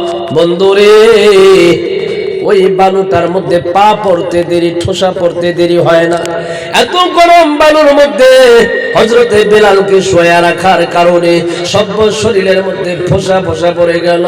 বন্ধুরে ওই বালুটার মধ্যে পা পড়তে দেরি, ঠোসা পড়তে দেরি হয় না। এত গরম বালুর মধ্যে হযরতে বেলালকে শোয়া রাখার কারণে সব শরীরের মধ্যে ফোসা ফোসা পড়ে গেল।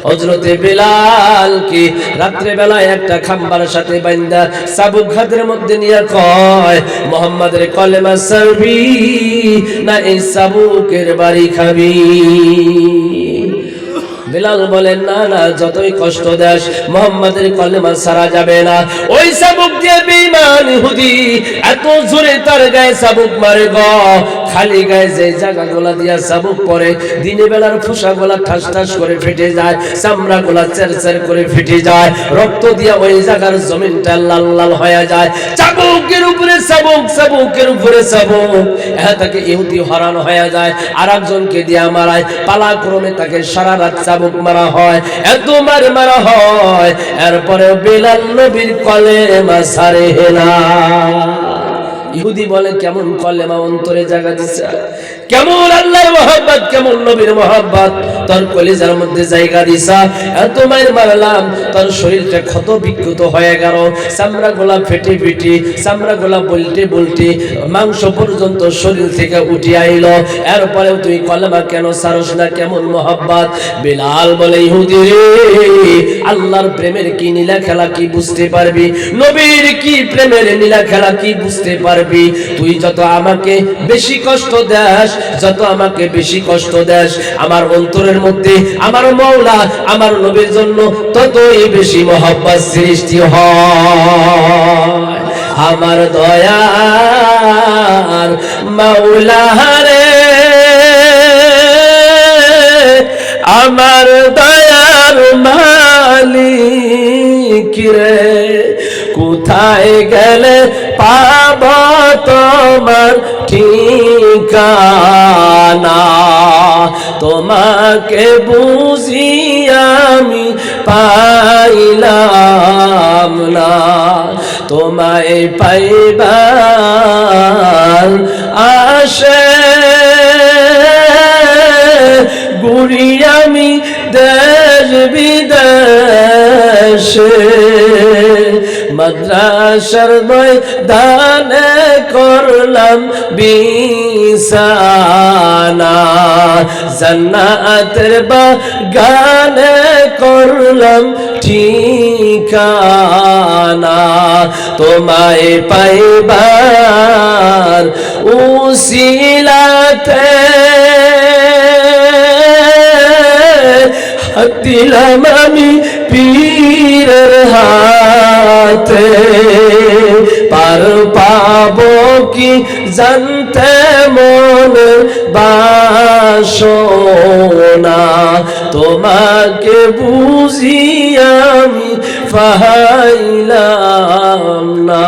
হযরতে বেলালকে রাত্রে বেলায় একটা খাম্বার সাথে বাঁধা চাবুক হাতের মধ্যে নিয়ে কয়, মুহাম্মাদের কলেমা ছাড়বি না এই চাবুকের বাড়ি খাবি? বেলাল বলেন, না না, যতই কষ্ট দেস মুহাম্মাদের কলেমা ছাড়া যাবে না। ওই চাবুক দিয়ে বেঈমান ইহুদি এত জোরে তার গায়ে চাবুক মারে গো, খালি গায়ে যে জায়গাগুলা দিয়া চাবুক পড়ে দিনে বেলার ফোঁসাগুলা ঠাস ঠাস করে ফেটে যায়, চামড়াগুলা চেরচের করে ফেটে যায়, রক্ত দিয়া ওই জায়গার জমিনটা লাল লাল হয়ে যায়। চাবুকের উপরে চাবুক, চাবুকের উপরে চাবুক, তাকে ইহুদি হরান হয়ে যায়। আর একজনকে দিয়া মারায়, পালাক্রমে তাকে সারা রাত চাবুক মারা হয়, এত মার মারা হয়। এরপরে বেলাল নবীর কলেমা ছাড়ে না। ইহুদি বলে, কেমন কলেমা অন্তরে জায়গা দিছে, কেমন আল্লাহর মহব্বত, কেমন নবীর মহব্বত তোর কলিজার মধ্যে জায়গা দিছা। এত মায়ের মারলাম, তোর শরীরটা ক্ষত বিক্ষত হয়ে গেল, চামড়া গোলা ফেটে ফেটে, চামড়া গোলা বলতে বলতে মাংস পর্যন্ত শরীর থেকে উঠে আইলো, এরপরেও তুই কলেমা কেন ছাড়স না? কেমন মহব্বত? বেলাল বলে, ইহুদি রে, আল্লাহর প্রেমের কি নীলা খেলা কি বুঝতে পারবি? নবীর কি প্রেমের নীলা খেলা কি বুঝতে পারবি? তুই যত আমাকে বেশি কষ্ট দেস, যত আমাকে বেশি কষ্ট দেস, আমার অন্তরের মধ্যে আমার মাওলা আমার নবীর জন্য ততই বেশি মহব্বত সৃষ্টি হয়। আমার দয়ার মাওলা রে, আমার দয়ার মালিক রে, কোথায় গেলে পাব তোমার ঠিকানা? তোমাকে বুঝি আমি পাইলাম না, তোমায় পাইবার আশে ঘুরি আমি দেশ বিদেশে, মাদ্রাসার ময়দানে করলাম বিছানা, জান্নাতের বাগানে করলাম ঠিকানা, তোমায় পাইবার উসিলাতে হাত দিলাম আমি পীরের হাতে, পার পাবো কি জানতে মনে বাসনা, তোমাকে বুঝি আমি পাইলাম না।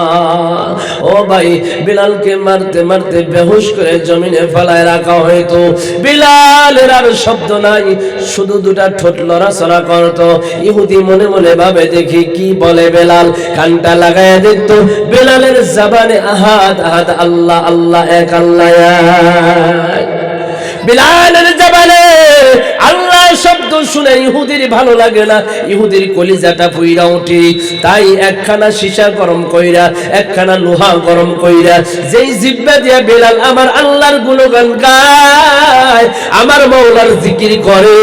ও ভাই, বিলালকে মারতে মারতে বেহুশ করে জমিনে ফেলায় রাখা হয়তো, বিলালের আর শব্দ নাই, শুধু দুটা ঠোঁট লড়াচড়া করতো। ইহুদি মনে মনে ভাবে, দেখি কি বলে বেলাল। কানটা লাগায় দেখতো, বেলালের জবানে আহাদ আহাদ, আল্লাহ আল্লাহ, এক আল্লাহ এক। বিলালের জবানে আল্লাহ শব্দ শুনে ইহুদির ভালো লাগে না, ইহুদির কলিজাটা পুইরা উঠে। তাই একখানা সীসা গরম কইরা, একখানা লোহা গরম কইরা, যেই জিহ্বা দিয়া বেলাল আমার আল্লাহর গুণগান গায়, আমার মাওলার জিকির করে,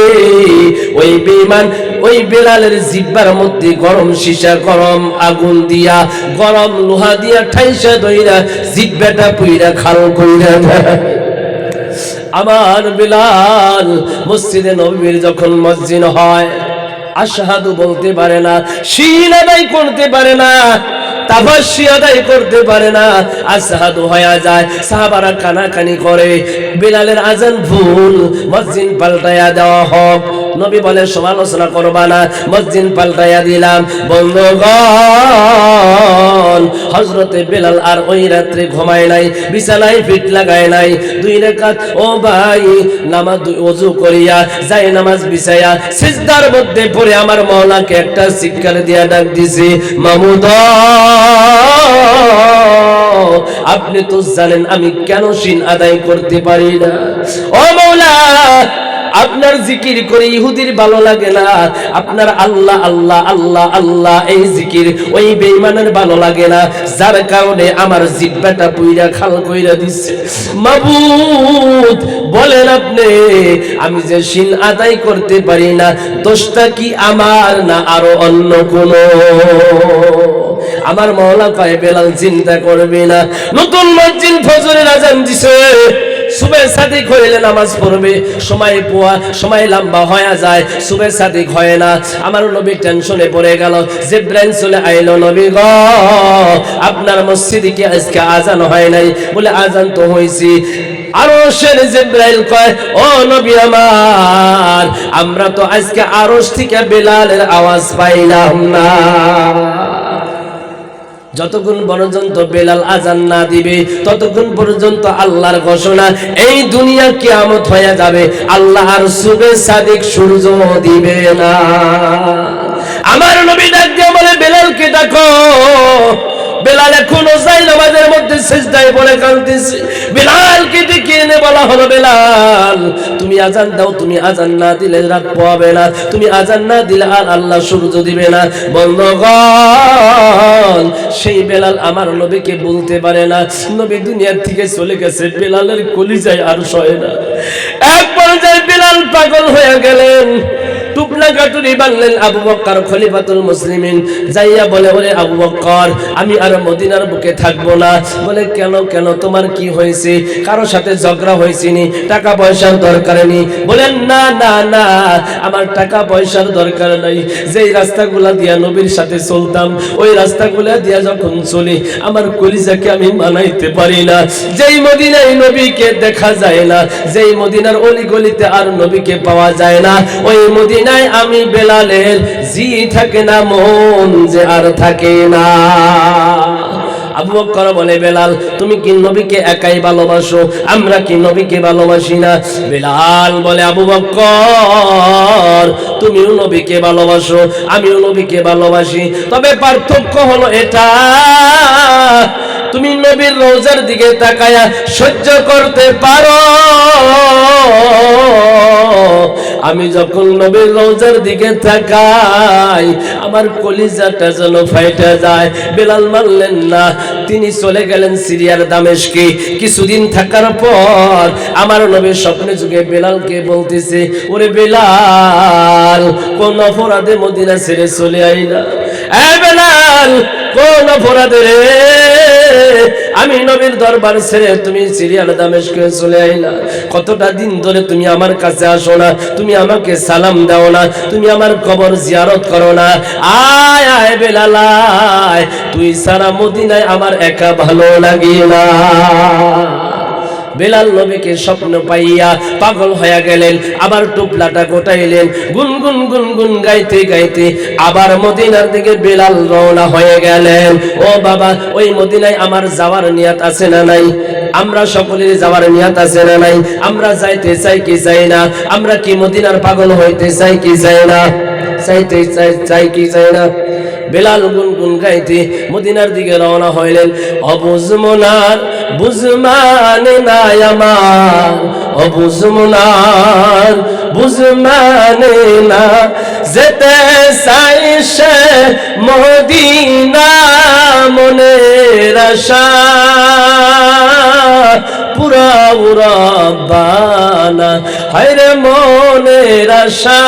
ওই বেঈমান ওই বেলালের জিহ্বার মধ্যে গরম সীসা, গরম আগুন দিয়া, গরম লোহা দিয়া ঠাইসা দইরা জিহ্বাটা পুইরা খাল কইরা দেয়। আমার বিলাল মসজিদে নববীর যখন মুয়াজ্জিন হয়, আশহাদু বলতে পারে না, শিল আদায় করতে পারে না, তাবাশি আদায় করতে পারে না, আশহাদু হয়ে যায়। সাহাবারা কানাকানি করে, বিলালের আজান ভুল, মুয়াজ্জিন পাল্টায়া দেওয়া হোক। নবী বলে, সমালোচনা করবা না, মুয়াজ্জিন পাল্টায়া দিলাম। বন্ধুগণ, হযরতে বেলাল আর ওই রাত্রে ঘুমায় নাই, বিছানায় ফিট লাগায় নাই, 2 রাকাত ও ভাই নামাজ ওযু করিয়া যায় নামাজ বিছায়া সিজদার মধ্যে পড়ে আমার মাওলাকে একটা শিক্ষা দিয়া ডাক দিছে, মামুদ আপনি তো জানেন আমি কেন শিন আদায় করতে পারি না। ও মাওলা, আপনার জিকির করে ইহুদির ভালো লাগে না, আপনার আল্লাহ আল্লাহ আল্লাহ আল্লাহ এই জিকির ওই বেঈমানের ভালো লাগে না, যার কারণে আমার জিহ্বাটা পুইরা খাল কইরা দিচ্ছে। মাবুদ বলেন আপনি, আমি যে শিন আদায় করতে পারি না, দোষটা কি আমার না আরো অন্য কোন? আমার মাওলা কয় বেলাল চিন্তা করবে না। নতুন মসজিদ ফজরের আজান দিছে, সুবে সাদিক হইলে নামাজ পড়বে, সময় লম্বা হয়ে যায়, সুবে সাদিক হয় না। আমার নবী টেনশনে পড়ে গেল। জিবরাইল চলে আইলো, নবী গো আপনার মসজিদে কি আজকে আজান হয় নাই? বলে আজান তো হইছি। আরশের জিবরাইল কয়, ও নবী আমার, আমরা তো আজকে আরশ থেকে বেলালের আওয়াজ পাইলাম না। যতক্ষণ পর্যন্ত বেলাল আজান না দিবে ততক্ষণ পর্যন্ত আল্লাহর ঘোষণা, এই দুনিয়া কিয়ামত হয়ে যাবে, আল্লাহ আর সুবে সাদিক সূর্য দিবে না। আমার নবী ডাক দিয়ে বলে, বেলালকে ডাকো। বেলাল এখনো যায় নামাজের মধ্যে সিজদায় পড়ে কাঁদতেছে। বেলালকে ডেকে এনে বলা হলো, বেলাল তুমি আজান দাও, তুমি আজান না দিলে রাত পাবে না, তুমি আজান না দিলে আর আল্লাহ সূর্য দিবে না। বন্ধুগণ, সেই বেলাল আমার নবীকে বলতে পারে না, নবী দুনিয়ার থেকে চলে গেছে, বেলালের কলিজায় আর সয় না। এক পর্যায়ে বেলাল পাগল হয়ে গেলেন, টুপলা কাটুরি বানলেন। আবু বকর খলিফাতুল মুসলিমিন যাইয়া বলে, ওরে আবু বকর, আমি আর মদিনার বুকে থাকবো না। বলে কেন কেন, তোমার কি হয়েছে? কারোর সাথে ঝগড়া হয়েছে নি? টাকা পয়সার দরকার নেই? বলেন না না না, আমার টাকা পয়সার দরকার নাই। যেই রাস্তাগুলা দিয়া নবীর সাথে চলতাম, ওই রাস্তাগুলা দিয়া যখন চলি, আমার কলিজাকে আমি মানাইতে পারি না। যেই মদিনায় নবীকে দেখা যায় না, যেই মদিনার অলিগলিতে আর নবীকে পাওয়া যায় না, ওই মদিনায় আমি বেলালের জি থাকে না, মন যে আর থাকে না। আবু বকর বলে, বেলাল তুমি কি নবীকে একাই ভালোবাসো? আমরা কি নবীকে ভালোবাসি না? বেলাল বলে, আবু বকর তুমিও নবীকে ভালোবাসো, আমিও নবীকে ভালোবাসি, তবে পার্থক্য হলো এটা, তুমি নবীর রওজার দিকে তাকায়া সহ্য করতে পারো, আমি যখন নবীর রওজার দিকে তাকাই আমার কলিজাটা যেন ফাইটা যায়। বেলাল মানলেন না, তিনি চলে গেলেন সিরিয়ার দামেস্কে। কিছুদিন থাকার পর আমার নবীর স্বপ্নে যুগে বেলালকে বলতেছে, ওরে বেলাল, কোন অপরাধে মদিনা ছেড়ে চলে আইলা? এ বেলাল, কোন অপরাধে রে আমি নবীর দরবার ছেড়ে তুমি সিরিয়ার দামেস্কে চলে আইলা? কতটা দিন ধরে তুমি আমার কাছে আসো না, তুমি আমাকে সালাম দাও না, তুমি আমার কবর জিয়ারত করো না। আয় আয় বেলাল আয়, তুই সারা মদিনায় আমার একা ভালো লাগে না। বেলাল নবীকে স্বপ্ন পাইয়া পাগল হয়ে গেলেন, আবার টুপলাটা গোটাইলেন, গুনগুন গুনগুন গাইতে গাইতে আবার মদিনার দিকে বেলাল রওনা হয়ে গেলেন। ও বাবা, ওই মদিনায় আমার যাওয়ার নিয়ত আছে না নাই? আমরা সকলের যাওয়ার নিয়ত আছে না নাই? আমরা যাইতে চাই কি চাই না? আমরা কি মদিনার পাগল হইতে চাই কি চাই না? চাইতে চাই কি চাই না? বেলাল গুনগুন গাইতে মদিনার দিকে রওনা হইলেন। অবুঝমনার বুঝমানে নাই আমার, অবুঝমনার বুঝমানে না, যেতে চাই সে মদিনা, মনের আশা পুরা উরাবানা, হায়রে মনের আশা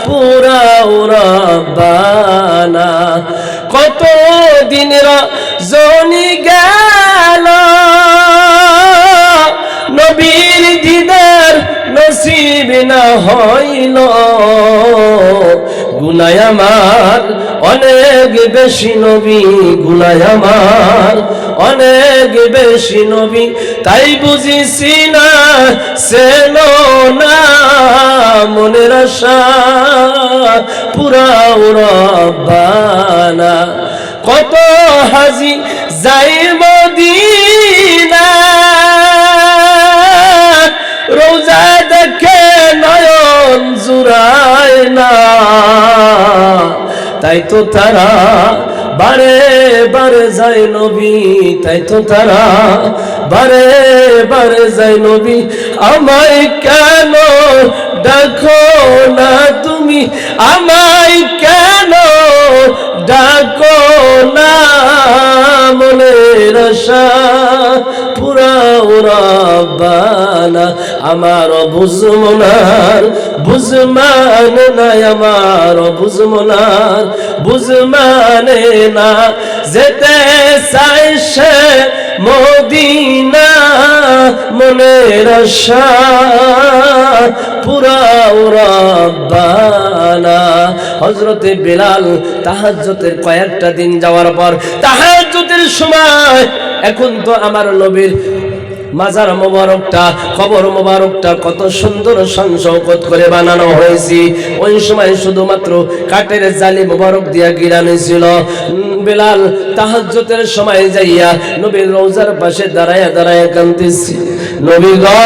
পুরা উরাবানা। কত দিনের জনি গেল, নবীর দিদার নসিব না হইল, গুনাহ আমার অনেক বেশি নবী, গুনাহ আমার অনেক বেশি নবী, তাই বুঝিছি না ছিল না মনের আশা পুরা রব্বানা। কত হাজি যাই মদিনা, রোজা দেখে নয়ন জুড়ায় না, তাই তো তারা বারে বারে যায় নবী, তাই তো তারা বারে বারে যায় নবী, আমায় কেন ডাকো না তুমি, আমায় কেন ডাকো না, মনের আশা পুরাও রব্বানা, আমার বুঝমনার বুঝমান নাই, আমার বুঝমনার বুঝমানে না, যেতে চাই সে মদিনা, মনের আশা পুরাও রব্বানা। হযরতে বেলাল তাহাজ্জুদের কয়েকটা দিন যাওয়ার পর তাহাজ্জুদের সময়, এখন তো আমার নবীর মাজার মোবারকটা, কবর মোবারকটা কত সুন্দর সংশোধন করে বানানো হয়েছে। ওই সময় শুধুমাত্র কাঠের জালি মোবারক দিয়া গিরানো ছিল। বেলাল তাহাজ্জুদের সময় যাইয়া নবীর রওজার পাশে দাঁড়ায়া দাঁড়ায়া কাঁদতেছে, নবী গো,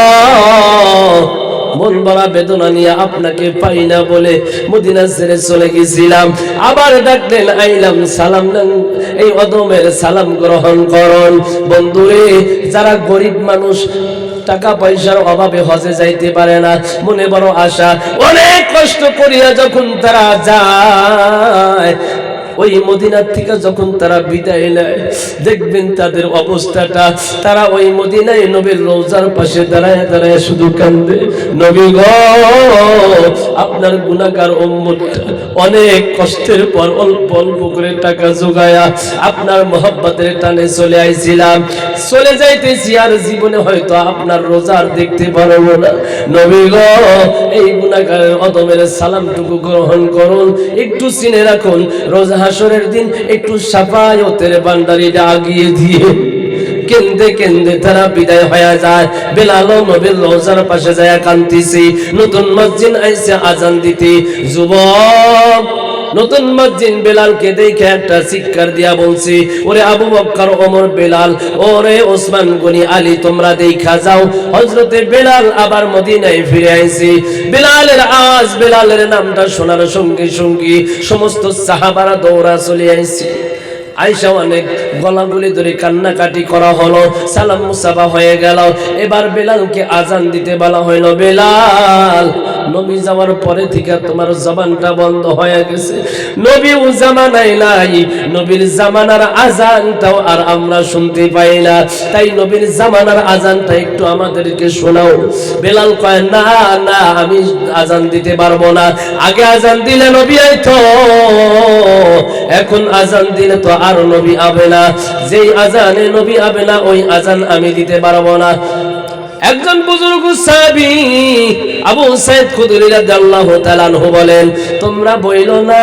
মন বড়া বেদনা নিয়ে আপনাকে পাই না বলে মদিনা ছেড়ে চলে গেছিলাম, আবার ডাকলেন আইলাম, সালাম দেন, এই অদমের সালাম গ্রহণ করুন। বন্ধুরে, যারা গরিব মানুষ, টাকা পয়সার অভাবে হজে যাইতে পারে না, মনে বড় আশা, অনেক কষ্ট করিয়া যখন তারা যায়, ওই মদিনার থেকে যখন তারা বিদায় নেয়, দেখবেন তাদের অবস্থাটা, তারা ওই মদিনায় নবীর রওজার পাশে দাঁড়ায় দাঁড়ায় শুধু কান্দে, নবী গো, আপনার গুনাহগার উম্মতটা অনেক কষ্টের পর অল্প অল্প করে টাকা জোগায়া আপনার মহব্বতের টানে চলে আইছিলাম, চলে যাইতেছি, আর জীবনে হয়তো আপনার রোজার দেখতে পারবো না, নবী গো, এই গুনাহগারের অদমের সালামটুকু গ্রহণ করুন, একটু চিনে রাখুন, রোজা হাসরের দিন একটু শাফায়াতের ভান্ডারিটা আগিয়ে দিয়ে কেন্দে কেন্দে তারা বিদায় হয়ে যায়। বেলাল নবীর রওজার পাশে যায় কাঁদতেছে। নতুন মসজিদ আইসে আজান দিতে, যুবক নতুন মসজিদ বেলালকে দেখে একটা চিৎকার দিয়া বলছে, ওরে আবু বকর, ওমর, বেলাল, ওরে ওসমান গনি, আলী, তোমরা দেখা যাও। হযরতে বেলাল আবার মদিনায় ফিরে আইছে। বেলালের আওয়াজ, বেলালের নামটা শোনার সঙ্গে সঙ্গে সমস্ত সাহাবারা দৌড়া চলে আইছে। আয়েশা অনেক গলাগুলি ধরে কান্নাকাটি করা হলো, সালাম মুসাফা হয়ে গেল। এবার বেলালকে আজান দিতে বলা হইল, বেলাল, নবী যাওয়ার পরে থেকে তোমার জবানটা বন্ধ হয়ে গেছে, নবীও জামানায় নাই, নবীর জামানার আজানটাও আর আমরা শুনতে পাই না, তাই নবীর জামানার আজানটা একটু আমাদেরকে শোনাও। বেলাল কয়, না না, আমি আজান দিতে পারবো না, আগে আজান দিলে নবী আইতো, এখন আজান দিলে তো আর নবী আবে না, যেই আজানে নবী আবে না ওই আজান আমি দিতে পারবো না। একজন বুজুর্গ সাহাবী আবু সাইদ খুদরি রাদিয়াল্লাহু তাআলা আনহু বলেন, তোমরা বইলো না,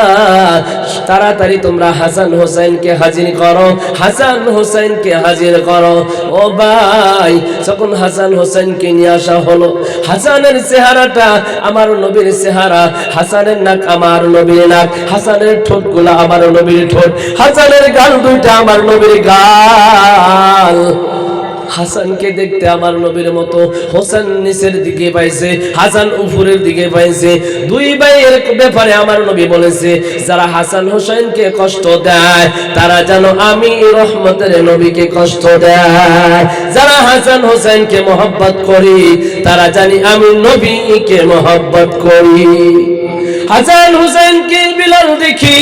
তাড়াতাড়ি তোমরা হাসান হোসেনকে হাজির করো, হাসান হোসেনকে হাজির করো। ও ভাই, যখন হাসান হোসেনকে নিয়ে আসা হলো, হাসানের চেহারাটা আমার নবীর চেহারা, হাসানের নাক আমার নবীর নাক, হাসানের ঠোঁটগুলো আমার নবীর ঠোঁট, হাসানের গাল দুইটা আমার নবীর গাল। হাসানকে দেখতে আমার নবীর মতো, হোসেন নিচের দিকে পাইছে, হাসান উপরের দিকে পাইছে। দুই ভাইয়ের ব্যাপারে আমার নবী বলেছে, যারা হাসান হোসেনকে কষ্ট দেয় তারা যেন আমি রহমতের নবীকে কষ্ট দেয়, যারা হাসান হোসেনকে মহব্বত করি তারা জানি আমি নবীকে মহব্বত করি। হাসান হোসেনকে বিলাল দেখি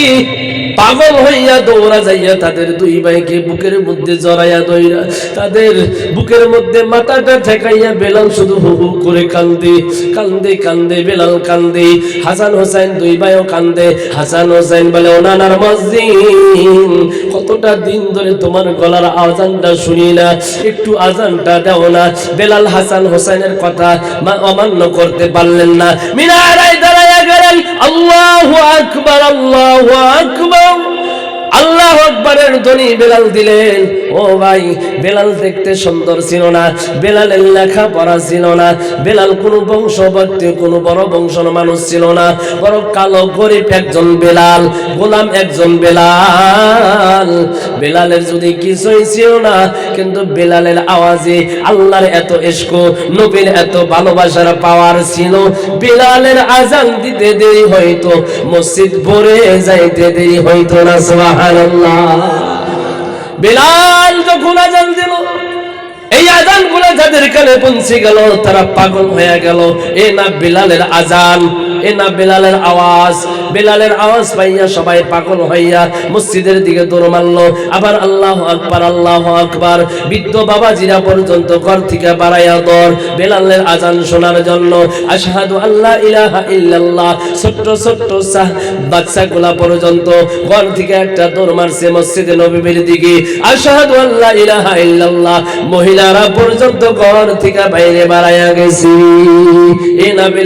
পাগল হইয়া দৌড়া যাইয়া তাদের দুই ভাইকে বুকের মধ্যে জড়াইয়া দইরা তাদের বুকের মধ্যে মাথাটা ঠেকাইয়া বেলাল শুধু হু হু করে কান্দে কান্দে কান্দে, বেলাল কান্দে, হাসান হোসেন দুই ভাইও কান্দে। হাসান হোসেন বলে, ও নানার মসজিদ, কতটা দিন ধরে তোমার গলার আজানটা শুনি না, একটু আজানটা দাও না। বেলাল হাসান হোসেনের কথা অমান্য করতে পারলেন না, মিনারায় দাঁড়াইয়া গেলেন, আল্লাহু আকবার, আল্লাহু আকবার, আল্লাহু আকবার আকবরের ধ্বনি বেলাল দিলেন। ও ভাই, বেলাল দেখতে সুন্দর ছিল না, বেলালের লেখা পড়া ছিল না, বেলাল কোনো বংশবর্তী কোনো বড় বংশের মানুষ ছিল না, বড় কালো গরিব একজন বেলাল, গোলাম একজন বেলাল। বেলালের যদি কিছুই ছিল না, কিন্তু বেলালের আওয়াজে আল্লাহর এত ইশক, নবীর এত ভালোবাসার পাওয়ার ছিল। বেলালের আজান দিতে দেরি হইতো, মসজিদ ভরে যাইতে দেরি হইতো না। সুবহানাল্লাহ। বেলাল যখন আজান দিল, এই আজান গুলো যাদের কানে পৌঁছে গেল তারা পাগল হয়ে গেল। এ না বেলালের আজান, এ না বেলালের আওয়াজ। বেলালের আওয়াজ পাইয়া সবাই পাগল হইয়া মসজিদের দিকে দৌড় মারলো। আবার আল্লাহু আকবার, আল্লাহু আকবার। বৃদ্ধ বাবাজিরা পর্যন্ত ঘর থেকে বাড়াইয়া দৌড় বেলালের আজান শোনার জন্য। আশহাদু আল্লা ইলাহা ইল্লাল্লাহ। ছোট্ট ছোট্ট বাচ্চাগুলা পর্যন্ত ঘর থেকে একটা দৌড় মারছে মসজিদে নববীর দিকে। আশহাদু আল্লা ইলাহা ইল্লাল্লাহ। মহিলারা পর্যন্ত ঘর থেকে বাইরে বাড়াইয়া গেছে। এ না বেলাল